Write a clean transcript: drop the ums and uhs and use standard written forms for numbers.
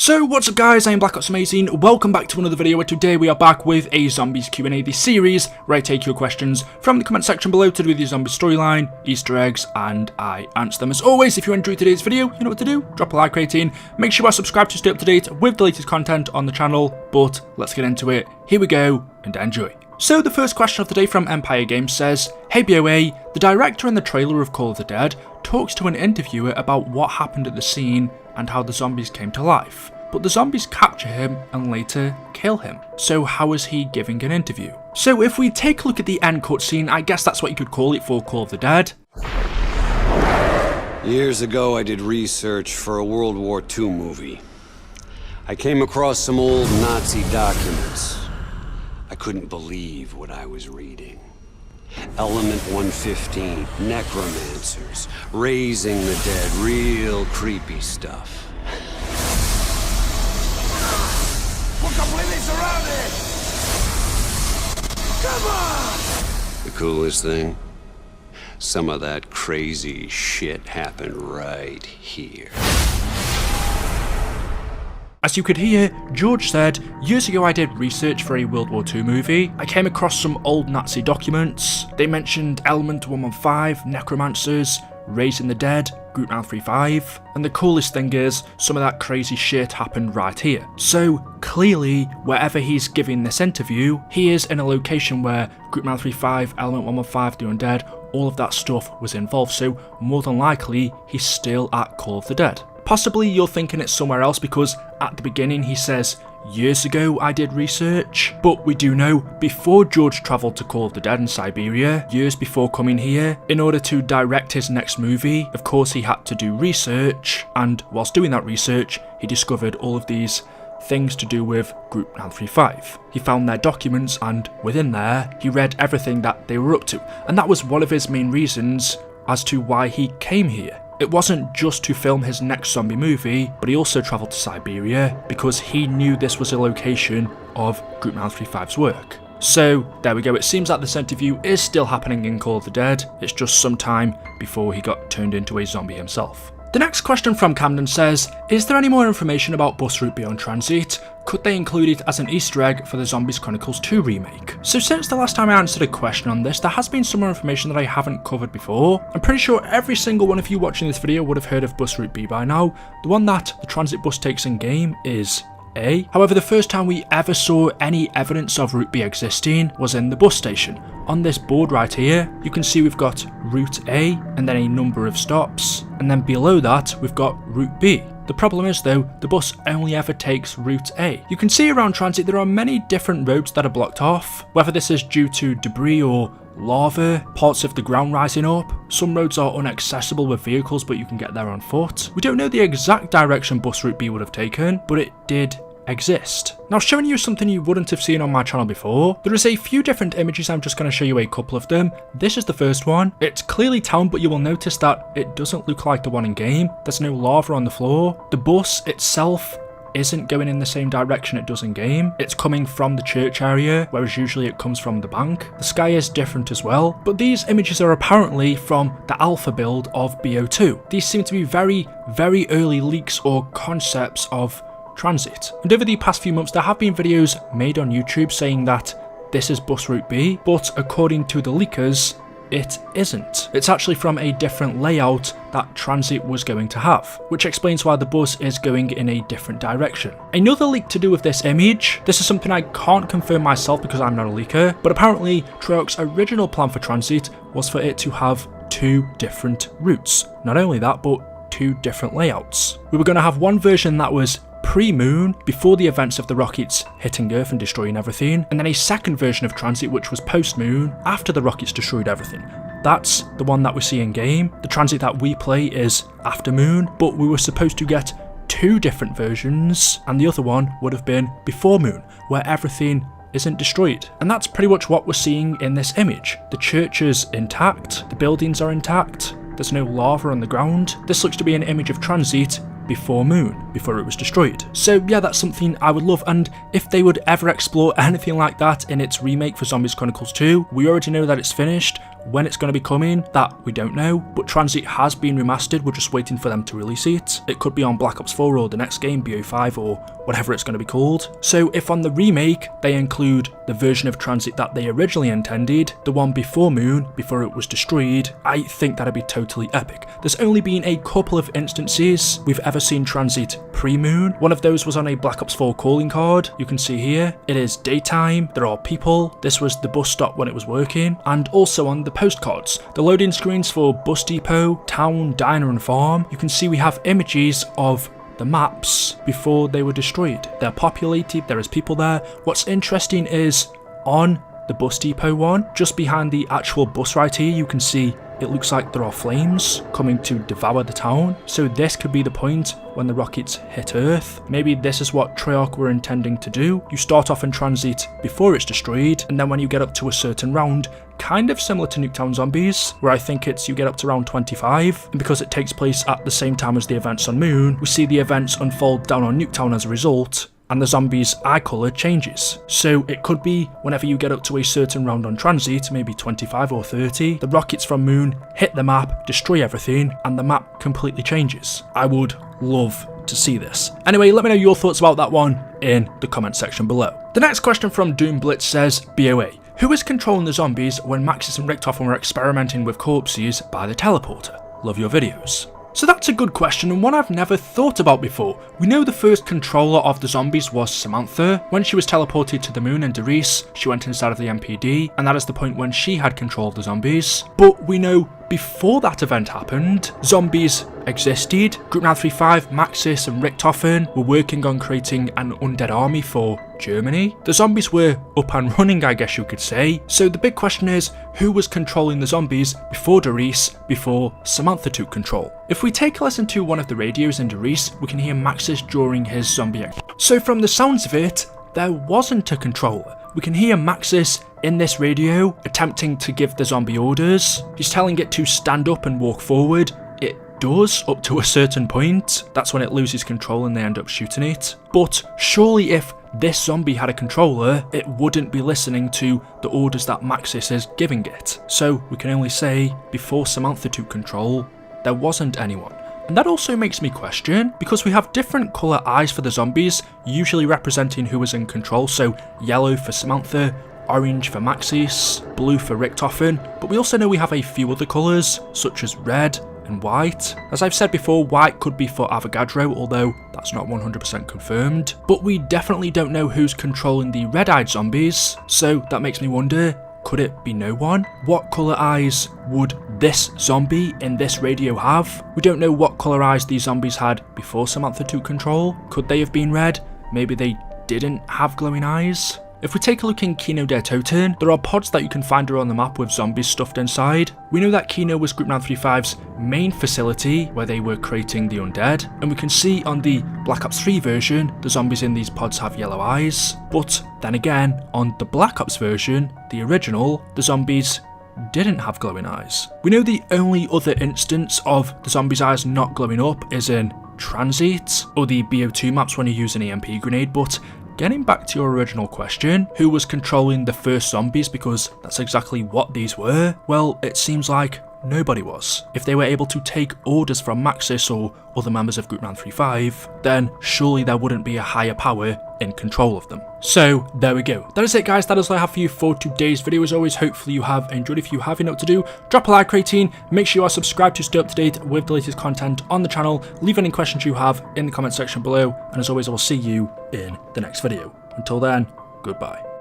So what's up guys, I am BlackOpsAmazing, welcome back to another video where today we are back with a Zombies Q&A, the series where I take your questions from the comment section below to do with the zombie storyline, Easter eggs, and I answer them. As always, if you enjoyed today's video, you know what to do, drop a like rating, make sure you are subscribed to stay up to date with the latest content on the channel, but let's get into it, here we go, and enjoy. So the first question of the day from Empire Games says, "Hey BOA, the director in the trailer of Call of the Dead talks to an interviewer about what happened at the scene and how the zombies came to life, but the zombies capture him and later kill him. So how is he giving an interview?" So if we take a look at the end cutscene, I guess that's what you could call it for Call of the Dead. Years ago I did research for a World War II movie. I came across some old Nazi documents. I couldn't believe what I was reading. Element 115, necromancers, raising the dead, real creepy stuff. We're completely surrounded! Come on! The coolest thing? Some of that crazy shit happened right here. As you could hear, George said, "Years ago I did research for a World War II movie. I came across some old Nazi documents. They mentioned Element 115, necromancers, raising the dead, Group 935, and the coolest thing is, some of that crazy shit happened right here." So clearly, wherever he's giving this interview, he is in a location where Group 935, Element 115, The Undead, all of that stuff was involved, so more than likely, he's still at Call of the Dead. Possibly you're thinking it's somewhere else because at the beginning he says, "Years ago I did research," but we do know before George travelled to Call of the Dead in Siberia, years before coming here, in order to direct his next movie, of course he had to do research, and whilst doing that research, he discovered all of these things to do with Group 935. He found their documents and within there, he read everything that they were up to, and that was one of his main reasons as to why he came here. It wasn't just to film his next zombie movie, but he also travelled to Siberia because he knew this was a location of Group 935's work. So there we go, it seems like this interview is still happening in Call of the Dead, it's just some time before he got turned into a zombie himself. The next question from Camden says, "Is there any more information about Bus Route B on Transit? Could they include it as an Easter egg for the Zombies Chronicles 2 remake?" So since the last time I answered a question on this, there has been some more information that I haven't covered before. I'm pretty sure every single one of you watching this video would have heard of Bus Route B by now. The one that the transit bus takes in game is A. However, the first time we ever saw any evidence of Route B existing was in the bus station. On this board right here, you can see we've got Route A and then a number of stops, and then below that we've got Route B. The problem is though, the bus only ever takes Route A. You can see around Transit there are many different roads that are blocked off, whether this is due to debris or lava, parts of the ground rising up. Some roads are inaccessible with vehicles, but you can get there on foot. We don't know the exact direction Bus Route B would have taken, but it did exist. Now showing you something you wouldn't have seen on my channel before, there is a few different images. I'm just going to show you a couple of them. This is the first one. It's clearly town, but you will notice that it doesn't look like the one in game. There's no lava on the floor. The bus itself isn't going in the same direction it does in game. It's coming from the church area, whereas usually it comes from the bank. The sky is different as well, but these images are apparently from the alpha build of BO2. These seem to be very, very early leaks or concepts of Transit. And over the past few months there have been videos made on YouTube saying that this is Bus Route B, but according to the leakers, it isn't. It's actually from a different layout that Transit was going to have, which explains why the bus is going in a different direction. Another leak to do with this image, this is something I can't confirm myself because I'm not a leaker, but apparently Treyarch's original plan for Transit was for it to have two different routes. Not only that, but two different layouts. We were going to have one version that was pre-moon, before the events of the rockets hitting Earth and destroying everything, and then a second version of Transit which was post-moon, after the rockets destroyed everything. That's the one that we see in game. The Transit that we play is after moon, but we were supposed to get two different versions, and the other one would have been before moon, where everything isn't destroyed. And that's pretty much what we're seeing in this image. The church is intact, the buildings are intact, there's no lava on the ground. This looks to be an image of Transit before moon. before it was destroyed. So yeah, that's something I would love, and if they would ever explore anything like that in its remake for Zombies Chronicles 2, we already know that it's finished. When it's going to be coming, that we don't know, but Tranzit has been remastered, we're just waiting for them to release it. It could be on Black Ops 4 or the next game, BO5 or whatever it's going to be called. So if on the remake they include the version of Tranzit that they originally intended, the one before Moon, before it was destroyed, I think that'd be totally epic. There's only been a couple of instances we've ever seen Tranzit pre-Moon. One of those was on a Black Ops 4 calling card. You can see here, it is daytime, there are people, this was the bus stop when it was working, and also on the postcards, the loading screens for bus depot, town, diner and farm, you can see we have images of the maps before they were destroyed. They're populated, there is people there. What's interesting is on the bus depot one, just behind the actual bus right here, you can see it looks like there are flames coming to devour the town. So this could be the point when the rockets hit Earth. Maybe this is what Treyarch were intending to do. You start off in Tranzit before it's destroyed, and then when you get up to a certain round, kind of similar to Nuketown Zombies, where I think it's you get up to round 25, and because it takes place at the same time as the events on Moon, we see the events unfold down on Nuketown as a result, and the zombies' eye colour changes. So it could be whenever you get up to a certain round on Tranzit, maybe 25 or 30, the rockets from Moon hit the map, destroy everything, and the map completely changes. I would love to see this. Anyway, let me know your thoughts about that one in the comment section below. The next question from Doom Blitz says, BOA, who is controlling the zombies when Maxis and Richtofen were experimenting with corpses by the teleporter? Love your videos. So that's a good question, and one I've never thought about before. We know the first controller of the zombies was Samantha. When she was teleported to the Moon and Derice, she went inside of the MPD, and that is the point when she had control of the zombies. But we know before that event happened, zombies existed. Group 935, Maxis and Richtofen were working on creating an undead army for Germany. The zombies were up and running, I guess you could say. So the big question is, who was controlling the zombies before Derice, before Samantha took control? If we take a listen to one of the radios in Derice, we can hear Maxis during his zombie act. So from the sounds of it, there wasn't a controller. We can hear Maxis in this radio attempting to give the zombie orders. He's telling it to stand up and walk forward. It does up to a certain point. That's when it loses control and they end up shooting it. But surely if this zombie had a controller, it wouldn't be listening to the orders that Maxis is giving it. So we can only say before Samantha took control, there wasn't anyone. And that also makes me question, because we have different colour eyes for the zombies, usually representing who is in control, so yellow for Samantha, orange for Maxis, blue for Richtofen, but we also know we have a few other colours, such as red and white. As I've said before, white could be for Avogadro, although that's not 100% confirmed, but we definitely don't know who's controlling the red-eyed zombies, so that makes me wonder, could it be no one? What colour eyes would this zombie in this radio have? We don't know what colour eyes these zombies had before Samantha took control. Could they have been red? Maybe they didn't have glowing eyes? If we take a look in Kino der Toten, there are pods that you can find around the map with zombies stuffed inside. We know that Kino was Group 935's main facility where they were creating the undead, and we can see on the Black Ops 3 version, the zombies in these pods have yellow eyes. But then again, on the Black Ops version, the original, the zombies didn't have glowing eyes. We know the only other instance of the zombies' eyes not glowing up is in Tranzit, or the BO2 maps when you use an EMP grenade, but getting back to your original question, who was controlling the first zombies, because that's exactly what these were, well, it seems like nobody was. If they were able to take orders from Maxis or other members of Group 935, then surely there wouldn't be a higher power in control of them. So there we go. That is it, guys. That is all I have for you for today's video. As always, hopefully you have enjoyed. If you have, you know what to do. Drop a like rating. Make sure you are subscribed to stay up to date with the latest content on the channel. Leave any questions you have in the comment section below. And as always, I will see you in the next video. Until then, goodbye.